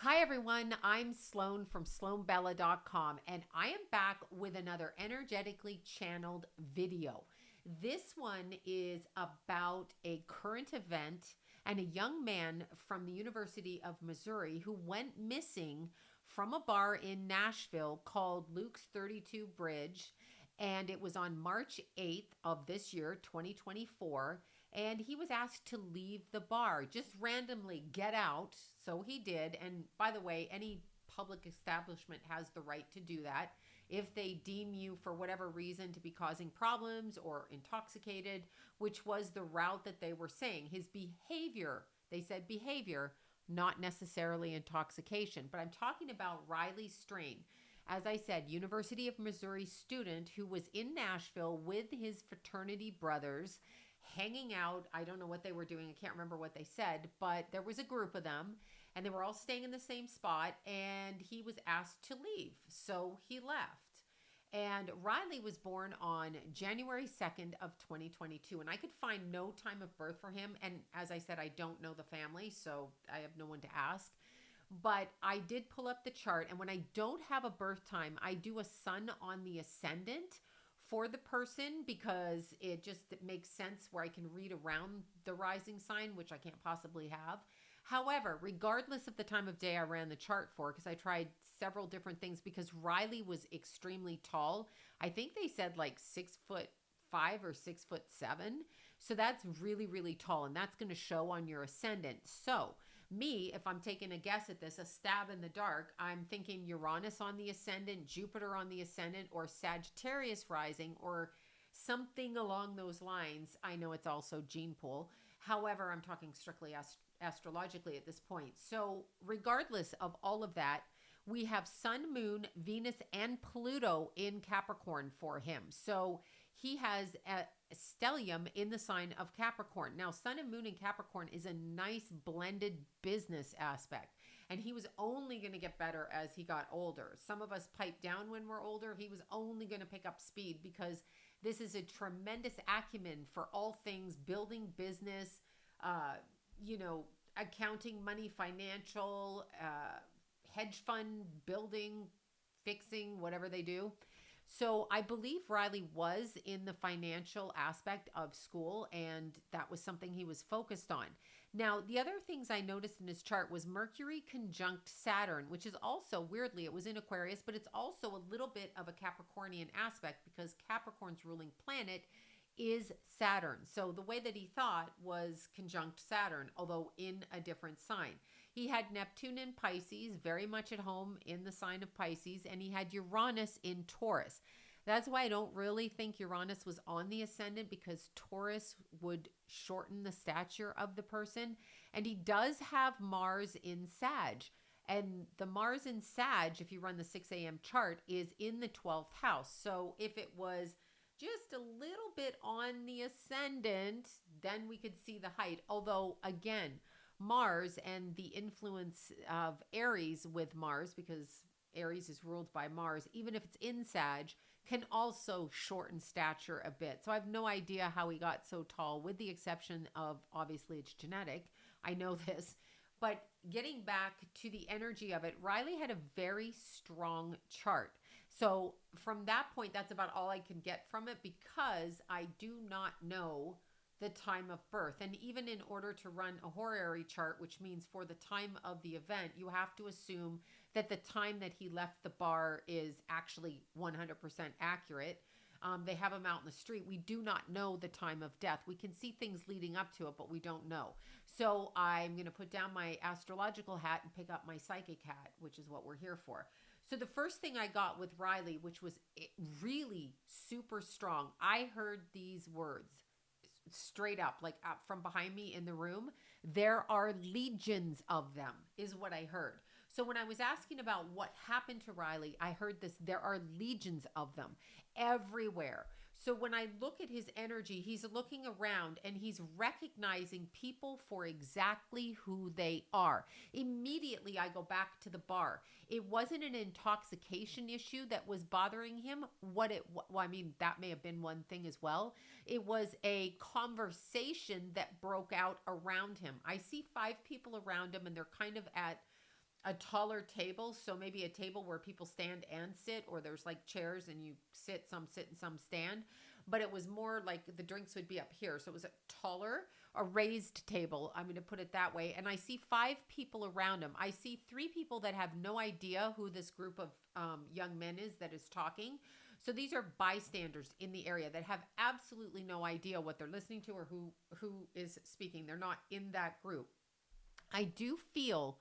Hi, everyone. I'm Sloan from SloanBella.com, and I am back with another energetically channeled video. This one is about a current event and a young man from the University of Missouri who went missing from a bar in Nashville called Luke's 32 Bridge. And it was on March 8th of this year, 2024, and he was asked to leave the bar, just randomly get out. So he did. And by the way, any public establishment has the right to do that. If they deem you for whatever reason to be causing problems or intoxicated, which was the route that they were saying, his behavior, they said behavior, not necessarily intoxication. But I'm talking about Riley Strain. As I said, University of Missouri student who was in Nashville with his fraternity brothers hanging out. I don't know what they were doing. I can't remember what they said, but there was a group of them and they were all staying in the same spot and he was asked to leave. So he left. And Riley was born on January 2nd of 2022 and I could find no time of birth for him, and as I said, I don't know the family, so I have no one to ask. But I did pull up the chart, and when I don't have a birth time, I do a sun on the ascendant for the person because it makes sense where I can read around the rising sign, which I can't possibly have. However, regardless of the time of day I ran the chart for, because I tried several different things, because Riley was extremely tall. I think they said like 6'5" or 6'7". So that's really, really tall, and that's going to show on your ascendant. So me, if I'm taking a guess at this, a stab in the dark, I'm thinking Uranus on the ascendant, Jupiter on the ascendant, or Sagittarius rising, or something along those lines. I know it's also gene pool. However, I'm talking strictly astrologically at this point. So, regardless of all of that, we have Sun, Moon, Venus, and Pluto in Capricorn for him. So, he has a stellium in the sign of Capricorn. Now, Sun and Moon in Capricorn is a nice blended business aspect. And he was only going to get better as he got older. Some of us pipe down when we're older. He was only going to pick up speed because this is a tremendous acumen for all things building business, uh, you know, accounting, money, financial, hedge fund, building, fixing, whatever they do. So I believe Riley was in the financial aspect of school, and that was something he was focused on. Now, the other things I noticed in his chart was Mercury conjunct Saturn, which is also weirdly, it was in Aquarius, but it's also a little bit of a Capricornian aspect because Capricorn's ruling planet is Saturn. So the way that he thought was conjunct Saturn, although in a different sign. He had Neptune in Pisces, very much at home in the sign of Pisces, and he had Uranus in Taurus. That's why I don't really think Uranus was on the ascendant, because Taurus would shorten the stature of the person. And he does have Mars in Sag. And the Mars in Sag, if you run the 6 a.m. chart, is in the 12th house. So if it was just a little bit on the ascendant, then we could see the height. Although, again, Mars and the influence of Aries with Mars, because Aries is ruled by Mars, even if it's in Sag, can also shorten stature a bit. So I have no idea how he got so tall, with the exception of obviously it's genetic. I know this. But getting back to the energy of it, Riley had a very strong chart. So from that point, that's about all I can get from it because I do not know the time of birth. And even in order to run a horary chart, which means for the time of the event, you have to assume that the time that he left the bar is actually 100% accurate. They have him out in the street. We do not know the time of death. We can see things leading up to it, but we don't know. So I'm going to put down my astrological hat and pick up my psychic hat, which is what we're here for. So the first thing I got with Riley, which was really super strong, I heard these words straight up, like up from behind me in the room. There are legions of them, is what I heard. So when I was asking about what happened to Riley, I heard this: there are legions of them everywhere. So when I look at his energy, he's looking around and he's recognizing people for exactly who they are. Immediately, I go back to the bar. It wasn't an intoxication issue that was bothering him. Well, I mean, that may have been one thing as well. It was a conversation that broke out around him. I see 5 people around him and they're kind of at a taller table. So maybe a table where people stand and sit, or there's like chairs and you sit and some stand. But it was more like the drinks would be up here. So it was a taller, a raised table. I'm going to put it that way. And I see 5 people around him. I see 3 people that have no idea who this group of young men is that is talking. So these are bystanders in the area that have absolutely no idea what they're listening to or who is speaking. They're not in that group. I do feel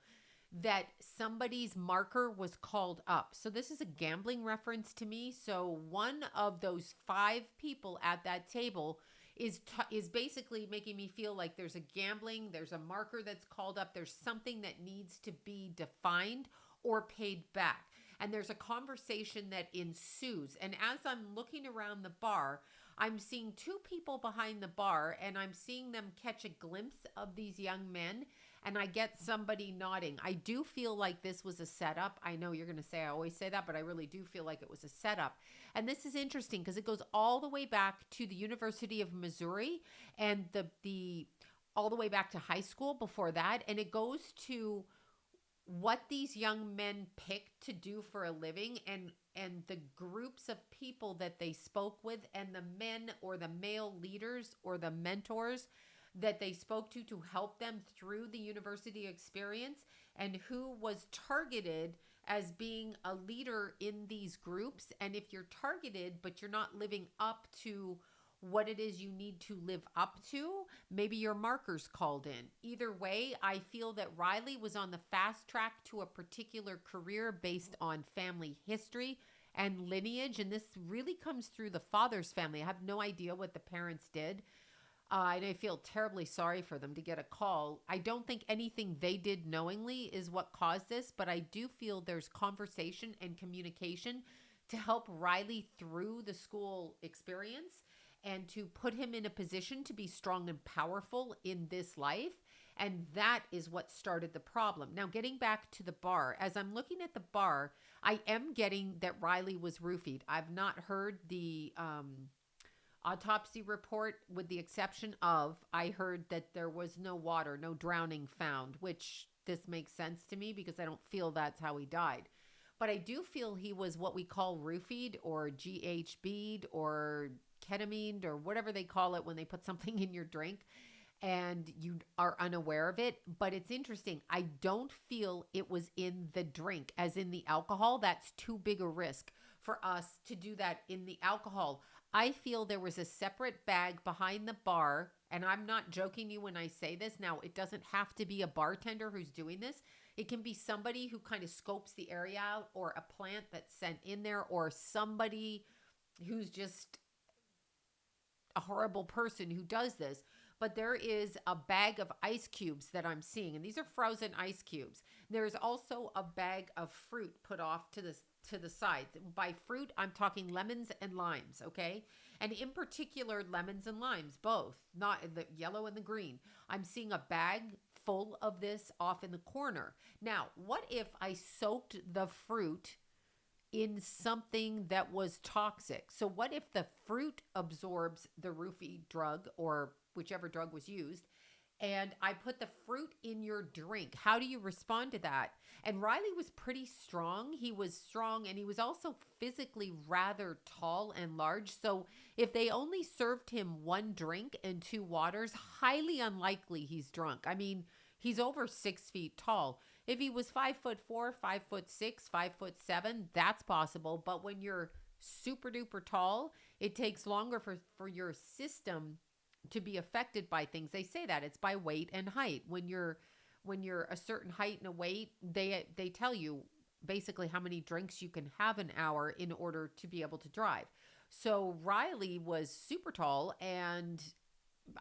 that somebody's marker was called up. So this is a gambling reference to me. So one of those 5 people at that table is basically making me feel like there's there's a marker that's called up. There's something that needs to be defined or paid back. And there's a conversation that ensues. And as I'm looking around the bar, I'm seeing 2 people behind the bar and I'm seeing them catch a glimpse of these young men. And I get somebody nodding. I do feel like this was a setup. I know you're going to say I always say that, but I really do feel like it was a setup. And this is interesting because it goes all the way back to the University of Missouri and the all the way back to high school before that. And it goes to what these young men picked to do for a living and the groups of people that they spoke with and the men or the male leaders or the mentors that they spoke to help them through the university experience, and who was targeted as being a leader in these groups. And if you're targeted but you're not living up to what it is you need to live up to, maybe your marker's called in. Either way, I feel that Riley was on the fast track to a particular career based on family history and lineage. And this really comes through the father's family. I have no idea what the parents did. And I feel terribly sorry for them to get a call. I don't think anything they did knowingly is what caused this, but I do feel there's conversation and communication to help Riley through the school experience and to put him in a position to be strong and powerful in this life. And that is what started the problem. Now, getting back to the bar, as I'm looking at the bar, I am getting that Riley was roofied. I've not heard the autopsy report, with the exception of I heard that there was no water, no drowning found, which this makes sense to me because I don't feel that's how he died. But I do feel he was what we call roofied or GHB'd or ketamine or whatever they call it when they put something in your drink and you are unaware of it. But it's interesting. I don't feel it was in the drink, as in the alcohol. That's too big a risk for us to do that in the alcohol. I feel there was a separate bag behind the bar, and I'm not joking you when I say this. Now, it doesn't have to be a bartender who's doing this. It can be somebody who kind of scopes the area out, or a plant that's sent in there, or somebody who's just a horrible person who does this. But there is a bag of ice cubes that I'm seeing, and these are frozen ice cubes. There's also a bag of fruit put off to the sides. By fruit, I'm talking lemons and limes, okay? And in particular, lemons and limes, both, not the yellow and the green. I'm seeing a bag full of this off in the corner. Now, what if I soaked the fruit in something that was toxic? So what if the fruit absorbs the roofie drug or whichever drug was used, and I put the fruit in your drink? How do you respond to that? And Riley was pretty strong. He was strong, and he was also physically rather tall and large. So if they only served him 1 drink and 2 waters, highly unlikely he's drunk. I mean, he's over 6 feet tall. If he was 5'4", 5'6", 5'7", that's possible. But when you're super duper tall, it takes longer for your system to be affected by things. They say that it's by weight and height. When you're a certain height and a weight, they tell you basically how many drinks you can have an hour in order to be able to drive. So Riley was super tall, and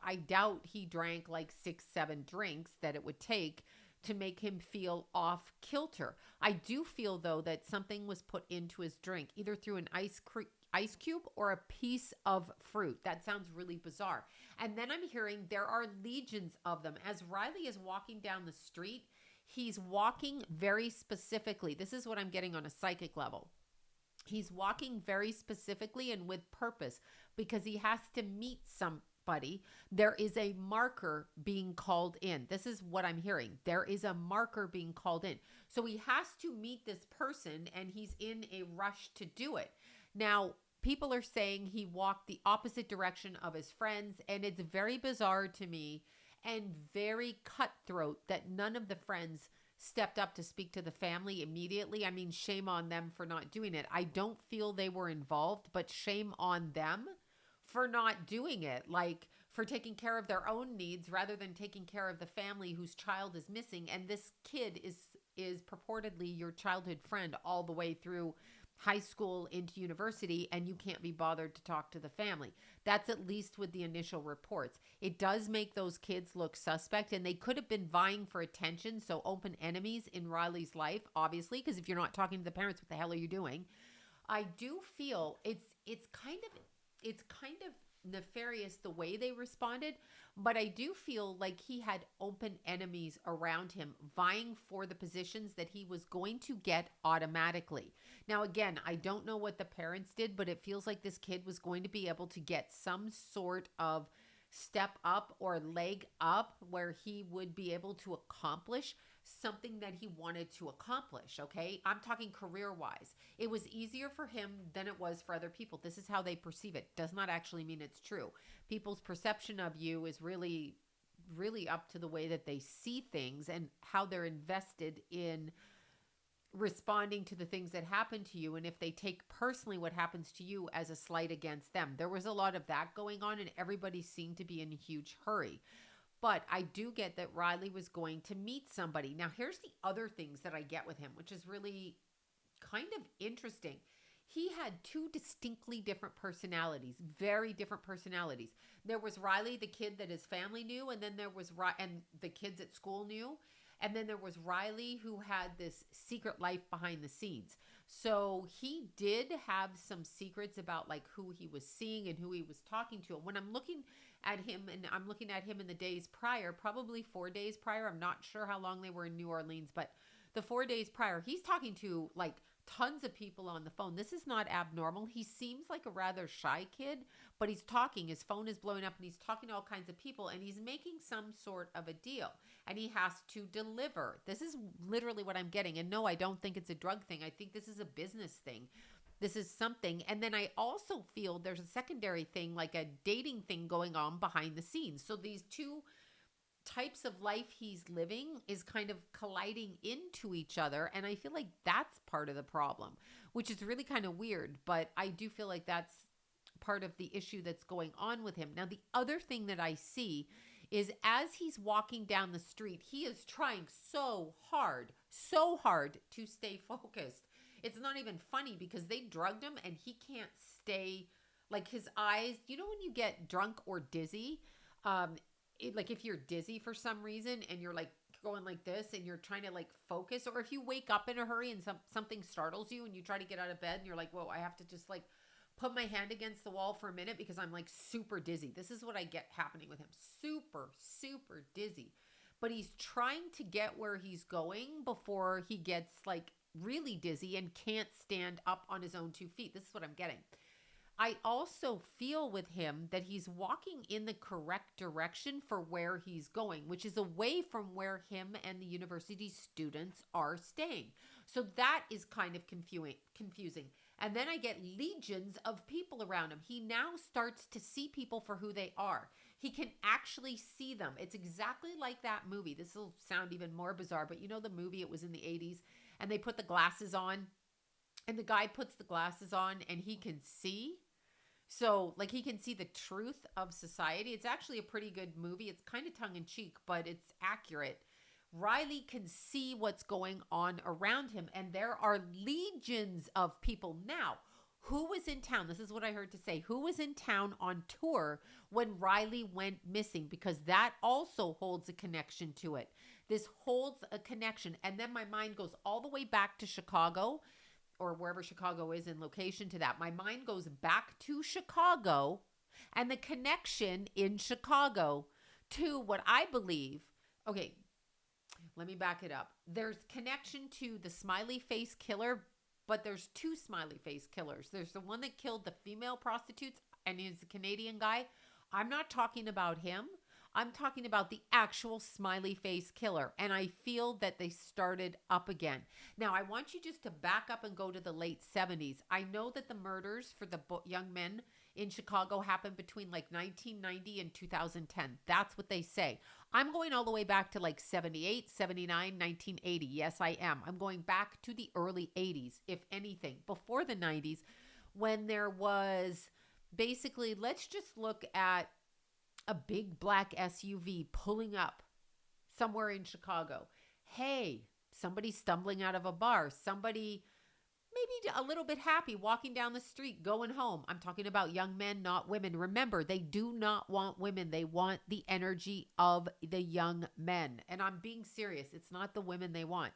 I doubt he drank like 6-7 drinks that it would take to make him feel off kilter. I do feel though that something was put into his drink, either through an ice cube or a piece of fruit. That sounds really bizarre. And then I'm hearing there are legions of them. As Riley is walking down the street, he's walking very specifically. This is what I'm getting on a psychic level. He's walking very specifically and with purpose because he has to meet buddy, there is a marker being called in. This is what I'm hearing. There is a marker being called in. So he has to meet this person and he's in a rush to do it. Now, people are saying he walked the opposite direction of his friends, and it's very bizarre to me and very cutthroat that none of the friends stepped up to speak to the family immediately. I mean, shame on them for not doing it. I don't feel they were involved, but shame on them for not doing it, like for taking care of their own needs rather than taking care of the family whose child is missing. And this kid is purportedly your childhood friend all the way through high school into university, and you can't be bothered to talk to the family. That's at least with the initial reports. It does make those kids look suspect, and they could have been vying for attention, so open enemies in Riley's life, obviously, because if you're not talking to the parents, what the hell are you doing? I do feel it's kind of nefarious the way they responded, but I do feel like he had open enemies around him vying for the positions that he was going to get automatically. Now, again, I don't know what the parents did, but it feels like this kid was going to be able to get some sort of step up or leg up where he would be able to accomplish something that he wanted to accomplish. Okay. I'm talking career wise. It was easier for him than it was for other people. This is how they perceive it. Does not actually mean it's true. People's perception of you is really, really up to the way that they see things and how they're invested in responding to the things that happen to you, and if they take personally what happens to you as a slight against them. There was a lot of that going on, and everybody seemed to be in a huge hurry. But I do get that Riley was going to meet somebody. Now, here's the other things that I get with him, which is really kind of interesting. He had two distinctly different personalities, very different personalities. There was Riley, the kid that his family knew, and then there was and the kids at school knew. And then there was Riley, who had this secret life behind the scenes. So he did have some secrets about like who he was seeing and who he was talking to. And when I'm looking at him, and I'm looking at him in the days prior, probably 4 days prior, I'm not sure how long they were in New Orleans, but the 4 days prior, he's talking to like tons of people on the phone. This is not abnormal. He seems like a rather shy kid, but he's talking. His phone is blowing up and he's talking to all kinds of people, and he's making some sort of a deal, and he has to deliver. This is literally what I'm getting. And no, I don't think it's a drug thing. I think this is a business thing. This is something. And then I also feel there's a secondary thing, like a dating thing going on behind the scenes. So these two types of life he's living is kind of colliding into each other. And I feel like that's part of the problem, which is really kind of weird. But I do feel like that's part of the issue that's going on with him. Now, the other thing that I see is as he's walking down the street, he is trying so hard to stay focused. It's not even funny because they drugged him and he can't stay, like his eyes, you know, when you get drunk or dizzy, like if you're dizzy for some reason and you're like going like this and you're trying to like focus, or if you wake up in a hurry and something startles you and you try to get out of bed and you're like, whoa, I have to just like put my hand against the wall for a minute because I'm like super dizzy. This is what I get happening with him. Super, super dizzy. But he's trying to get where he's going before he gets like really dizzy and can't stand up on his own 2 feet. This is what I'm getting. I also feel with him that he's walking in the correct direction for where he's going, which is away from where him and the university students are staying. So that is kind of confusing. And then I get legions of people around him. He now starts to see people for who they are. He can actually see them. It's exactly like that movie. This will sound even more bizarre, but you know the movie, it was in the 80s, and they put the glasses on, and the guy puts the glasses on and he can see. So, like, he can see the truth of society. It's actually a pretty good movie. It's kind of tongue-in-cheek, but it's accurate. Riley can see what's going on around him, and there are legions of people. Now, who was in town? This is what I heard to say. Who was in town on tour when Riley went missing? Because that also holds a connection to it. This holds a connection. And then my mind goes all the way back to Chicago, or wherever Chicago is in location to that. My mind goes back to Chicago and the connection in Chicago to what I believe. Okay, let me back it up. There's connection to the smiley face killer, but there's two smiley face killers. There's the one that killed the female prostitutes, and he's a Canadian guy. I'm not talking about him. I'm talking about the actual smiley face killer. And I feel that they started up again. Now, I want you just to back up and go to the late 70s. I know that the murders for the young men in Chicago happened between like 1990 and 2010. That's what they say. I'm going all the way back to like 78, 79, 1980. Yes, I am. I'm going back to the early 80s, if anything, before the 90s, when there was basically, let's just look at a big black SUV pulling up somewhere in Chicago. Hey, somebody stumbling out of a bar, somebody maybe a little bit happy walking down the street, going home. I'm talking about young men, not women. Remember, they do not want women. They want the energy of the young men. And I'm being serious. It's not the women they want.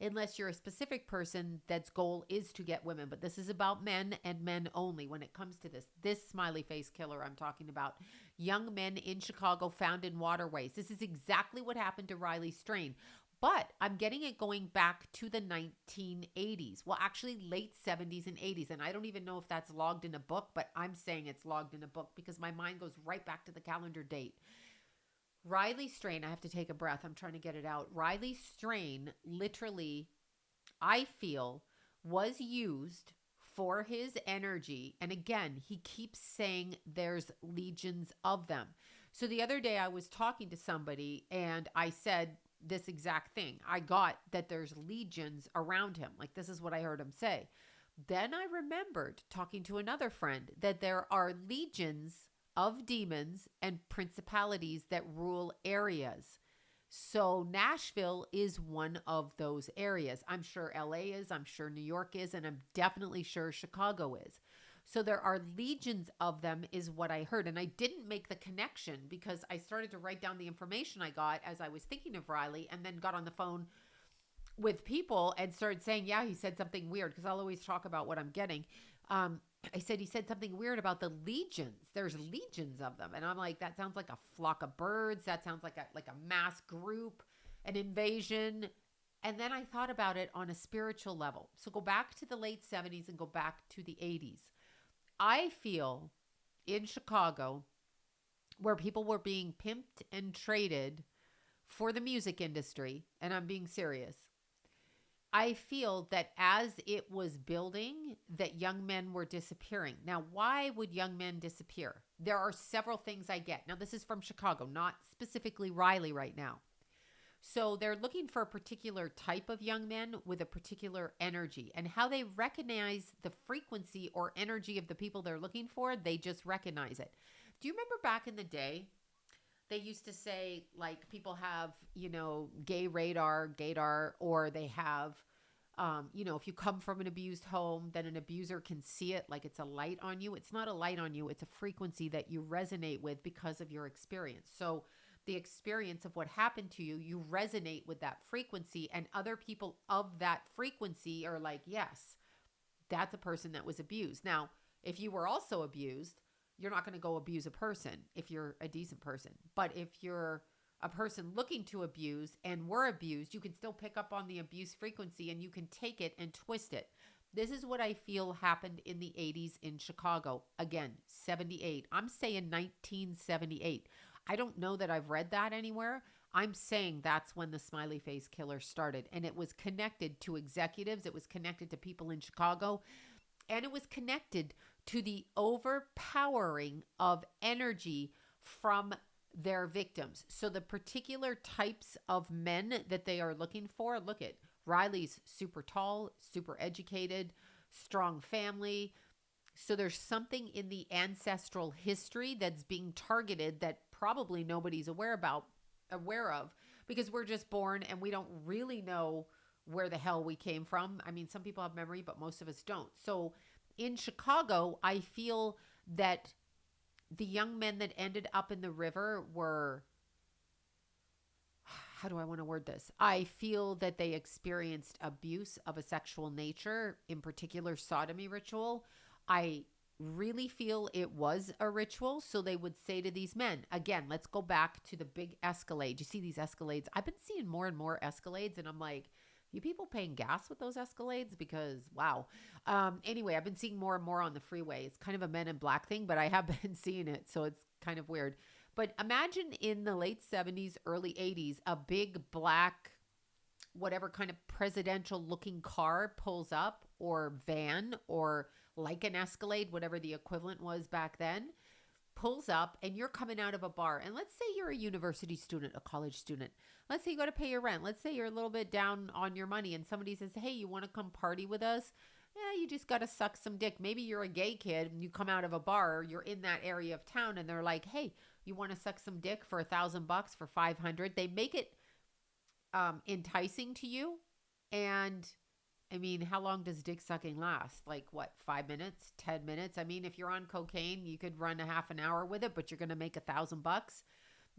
Unless you're a specific person that's goal is to get women. But this is about men and men only when it comes to this. This smiley face killer I'm talking about. Young men in Chicago found in waterways. This is exactly what happened to Riley Strain. But I'm getting it going back to the 1980s. Well, actually late 70s and 80s. And I don't even know if that's logged in a book, but I'm saying it's logged in a book because my mind goes right back to the calendar date. Riley Strain, I have to take a breath. I'm trying to get it out. Riley Strain literally, I feel, was used for his energy. And again, he keeps saying there's legions of them. So the other day I was talking to somebody and I said this exact thing. I got that there's legions around him. Like this is what I heard him say. Then I remembered talking to another friend that there are legions of demons and principalities that rule areas. So Nashville is one of those areas. I'm sure LA is, I'm sure New York is, and I'm definitely sure Chicago is. So there are legions of them is what I heard. And I didn't make the connection because I started to write down the information I got as I was thinking of Riley and then got on the phone with people and started saying, yeah, he said something weird because I'll always talk about what I'm getting. I said, he said something weird about the legions. There's legions of them. And I'm like, that sounds like a flock of birds. That sounds like a mass group, an invasion. And then I thought about it on a spiritual level. So go back to the late 70s and go back to the 80s. I feel in Chicago where people were being pimped and traded for the music industry, and I'm being serious, I feel that as it was building, that young men were disappearing. Now, why would young men disappear? There are several things I get. Now, this is from Chicago, not specifically Riley right now. So they're looking for a particular type of young men with a particular energy, and how they recognize the frequency or energy of the people they're looking for, they just recognize it. Do you remember back in the day, they used to say like people have, gay radar, gaydar, or they have, if you come from an abused home, then an abuser can see it like it's a light on you. It's not a light on you. It's a frequency that you resonate with because of your experience. So the experience of what happened to you, you resonate with that frequency, and other people of that frequency are like, yes, that's a person that was abused. Now, if you were also abused, you're not going to go abuse a person if you're a decent person. But if you're a person looking to abuse and were abused, you can still pick up on the abuse frequency and you can take it and twist it. This is what I feel happened in the 80s in Chicago. Again, 78. I'm saying 1978. I don't know that I've read that anywhere. I'm saying that's when the smiley face killer started. And it was connected to executives. It was connected to people in Chicago. And it was connected to the overpowering of energy from their victims. So the particular types of men that they are looking for, look at Riley's super tall, super educated, strong family. So there's something in the ancestral history that's being targeted that probably nobody's aware of, because we're just born and we don't really know where the hell we came from. I mean, some people have memory, but most of us don't. So in Chicago, I feel that the young men that ended up in the river were, how do I want to word this? I feel that they experienced abuse of a sexual nature, in particular sodomy ritual. I really feel it was a ritual. So they would say to these men, again, let's go back to the big Escalade. You see these Escalades? I've been seeing more and more Escalades, and I'm like, you people paying gas with those Escalades? Because wow. Anyway, I've been seeing more and more on the freeway. It's kind of a Men in Black thing, but I have been seeing it. So it's kind of weird. But imagine in the late 70s, early 80s, a big black, whatever kind of presidential looking car pulls up, or van, or like an Escalade, whatever the equivalent was back then, pulls up, and you're coming out of a bar. And let's say you're a university student, a college student. Let's say you got to pay your rent. Let's say you're a little bit down on your money, and somebody says, hey, you want to come party with us? Yeah, you just got to suck some dick. Maybe you're a gay kid and you come out of a bar, you're in that area of town, and they're like, hey, you want to suck some dick for $1,000, for 500? They make it enticing to you. And I mean, how long does dick sucking last? Like what, 5 minutes, 10 minutes? I mean, if you're on cocaine, you could run a half an hour with it, but you're going to make $1,000.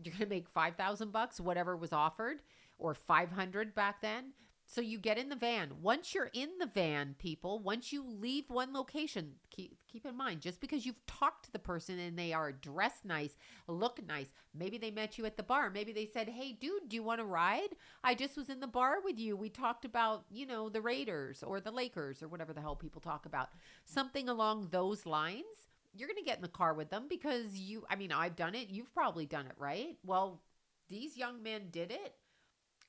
You're going to make $5,000, whatever was offered, or 500 back then. So you get in the van. Once you're in the van, people, once you leave one location, keep in mind, just because you've talked to the person and they are dressed nice, look nice, maybe they met you at the bar. Maybe they said, hey, dude, do you want to ride? I just was in the bar with you. We talked about, the Raiders or the Lakers or whatever the hell people talk about. Something along those lines. You're going to get in the car with them because I've done it. You've probably done it, right? Well, these young men did it.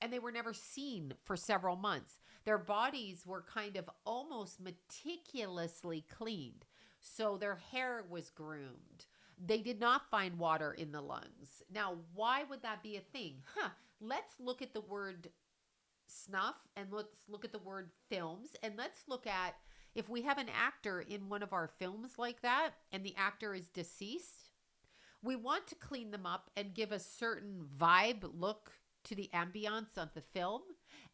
And they were never seen for several months. Their bodies were kind of almost meticulously cleaned. So their hair was groomed. They did not find water in the lungs. Now, why would that be a thing? Let's look at the word snuff, and let's look at the word films, and let's look at if we have an actor in one of our films like that and the actor is deceased, we want to clean them up and give a certain vibe, look to the ambiance of the film,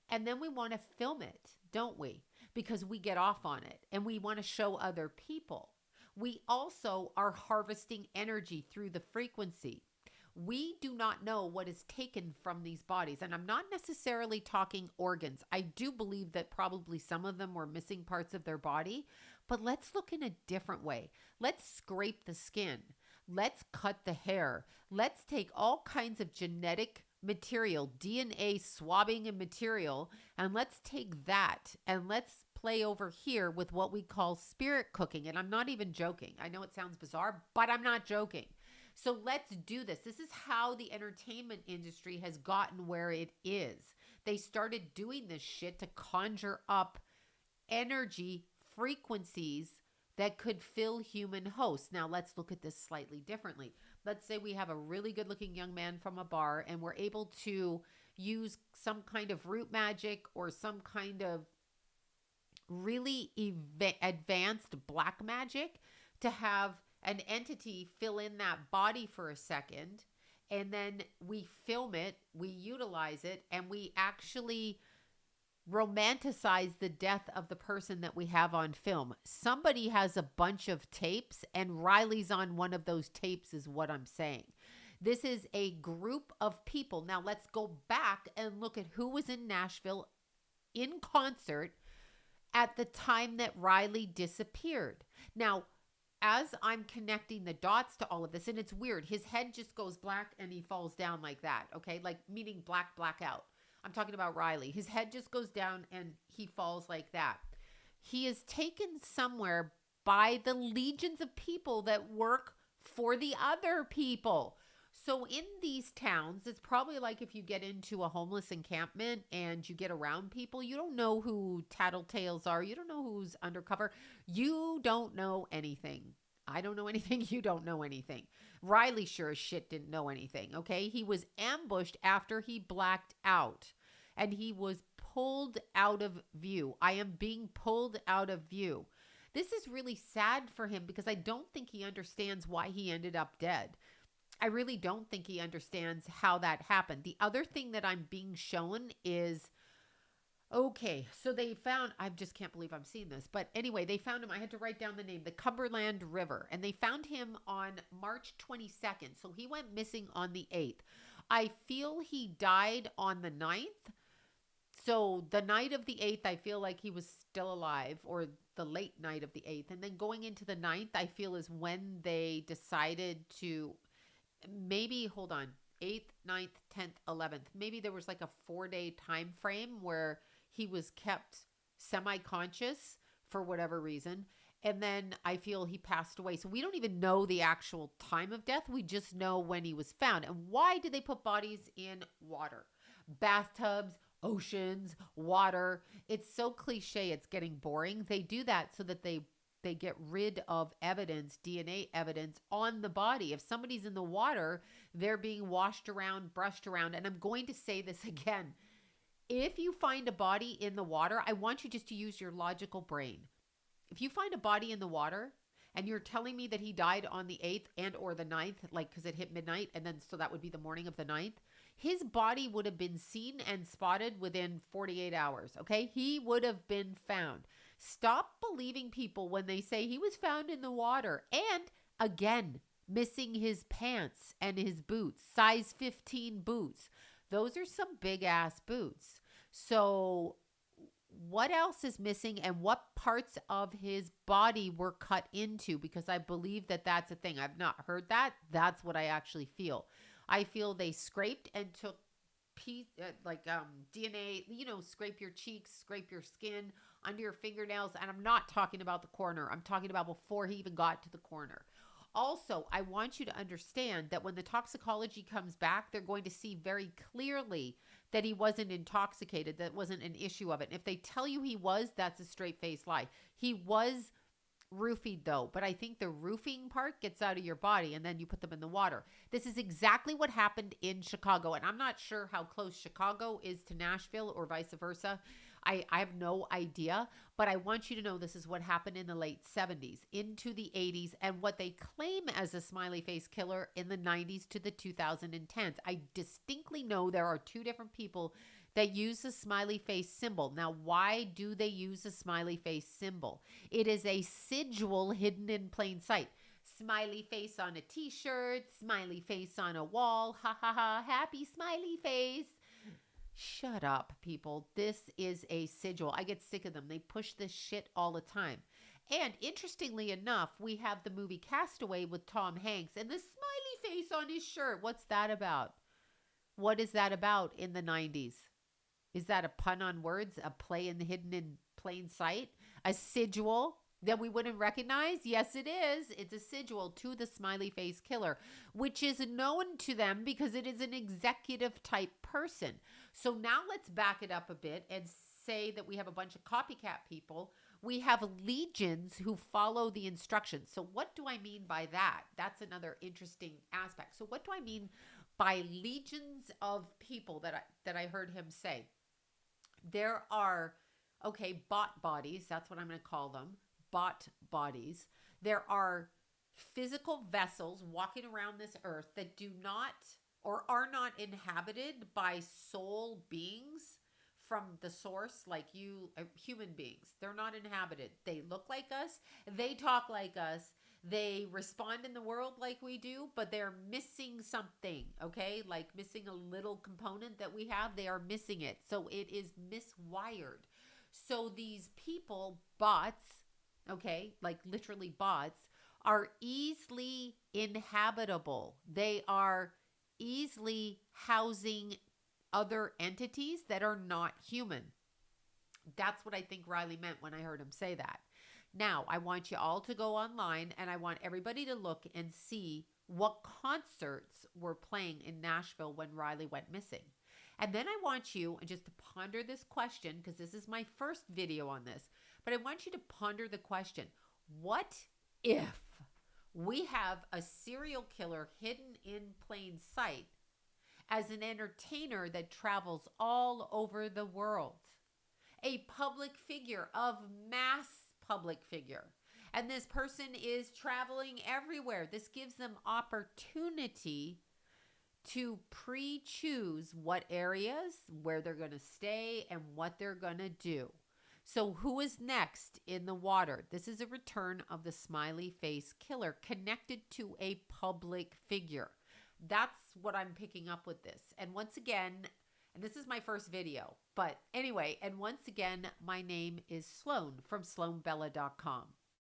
and then we want to film it, don't we? Because we get off on it and we want to show other people. We also are harvesting energy through the frequency. We do not know what is taken from these bodies, and I'm not necessarily talking organs. I do believe that probably some of them were missing parts of their body, but let's look in a different way. Let's scrape the skin. Let's cut the hair. Let's take all kinds of genetic material, DNA swabbing and material, and let's take that and let's play over here with what we call spirit cooking. And I'm not even joking. I know it sounds bizarre, but I'm not joking. So let's do this. This is how the entertainment industry has gotten where it is. They started doing this shit to conjure up energy frequencies that could fill human hosts. Now let's look at this slightly differently. Let's say we have a really good looking young man from a bar and we're able to use some kind of root magic or some kind of really advanced black magic to have an entity fill in that body for a second. And then we film it, we utilize it, and we actually romanticize the death of the person that we have on film. Somebody has a bunch of tapes, and Riley's on one of those tapes is what I'm saying. This is a group of people. Now let's go back and look at who was in Nashville in concert at the time that Riley disappeared. Now, as I'm connecting the dots to all of this, and it's weird, his head just goes black and he falls down like that, okay? Like meaning black out. I'm talking about Riley. His head just goes down and he falls like that. He is taken somewhere by the legions of people that work for the other people. So in these towns, it's probably like if you get into a homeless encampment and you get around people, you don't know who tattletales are. You don't know who's undercover. You don't know anything. I don't know anything. You don't know anything. Riley sure as shit didn't know anything, okay? He was ambushed after he blacked out and he was pulled out of view. I am being pulled out of view. This is really sad for him because I don't think he understands why he ended up dead. I really don't think he understands how that happened. The other thing that I'm being shown is, okay, so they found, I just can't believe I'm seeing this. But anyway, they found him. I had to write down the name, the Cumberland River. And they found him on March 22nd. So he went missing on the 8th. I feel he died on the 9th. So the night of the 8th, I feel like he was still alive, or the late night of the 8th. And then going into the 9th, I feel is when they decided to maybe, hold on, 8th, 9th, 10th, 11th. Maybe there was like a 4-day time frame where he was kept semi-conscious for whatever reason. And then I feel he passed away. So we don't even know the actual time of death. We just know when he was found. And why did they put bodies in water? Bathtubs, oceans, water. It's so cliche, it's getting boring. They do that so that they get rid of evidence, DNA evidence on the body. If somebody's in the water, they're being washed around, brushed around. And I'm going to say this again. If you find a body in the water, I want you just to use your logical brain. If you find a body in the water and you're telling me that he died on the 8th and or the 9th, like because it hit midnight, and then so that would be the morning of the 9th, his body would have been seen and spotted within 48 hours, okay? He would have been found. Stop believing people when they say he was found in the water. And again, missing his pants and his boots, size 15 boots. Those are some big ass boots. So what else is missing and what parts of his body were cut into? Because I believe that that's a thing. I've not heard that. That's what I actually feel. I feel they scraped and took DNA, scrape your cheeks, scrape your skin, under your fingernails. And I'm not talking about the corner. I'm talking about before he even got to the corner. Also, I want you to understand that when the toxicology comes back, they're going to see very clearly that he wasn't intoxicated. That wasn't an issue of it. And if they tell you he was, that's a straight-faced lie. He was roofied though, but I think the roofing part gets out of your body and then you put them in the water. This is exactly what happened in Chicago. And I'm not sure how close Chicago is to Nashville or vice versa. I have no idea, but I want you to know this is what happened in the late 70s into the 80s and what they claim as a smiley face killer in the 90s to the 2010s. I distinctly know there are two different people that use the smiley face symbol. Now, why do they use the smiley face symbol? It is a sigil hidden in plain sight. Smiley face on a t-shirt, smiley face on a wall, ha ha ha, happy smiley face. Shut up, people. This is a sigil. I get sick of them. They push this shit all the time. And interestingly enough, we have the movie Castaway with Tom Hanks and the smiley face on his shirt. What's that about? What is that about in the 90s? Is that a pun on words? A play in the hidden in plain sight? A sigil that we wouldn't recognize? Yes, it is. It's a sigil to the smiley face killer, which is known to them because it is an executive type person. So now let's back it up a bit and say that we have a bunch of copycat people. We have legions who follow the instructions. So what do I mean by that? That's another interesting aspect. So what do I mean by legions of people that I heard him say? There are, bot bodies. That's what I'm going to call them. Bot bodies. There are physical vessels walking around this earth that do not or are not inhabited by soul beings from the source, like you, human beings. They're not inhabited. They look like us. They talk like us. They respond in the world like we do, but they're missing something, okay? Like missing a little component that we have. They are missing it. So it is miswired. So these people, bots, okay, like literally bots, are easily inhabitable. They are easily housing other entities that are not human. That's what I think Riley meant when I heard him say that. Now, I want you all to go online and I want everybody to look and see what concerts were playing in Nashville when Riley went missing. And then I want you just to ponder this question, because this is my first video on this, but I want you to ponder the question, what if we have a serial killer hidden in plain sight as an entertainer that travels all over the world? A public figure, of mass public figure. And this person is traveling everywhere. This gives them opportunity to pre-choose what areas, where they're going to stay, and what they're going to do. So who is next in the water? This is a return of the smiley face killer connected to a public figure. That's what I'm picking up with this. And once again, and this is my first video, but anyway, and once again, my name is Sloan from SloanBella.com.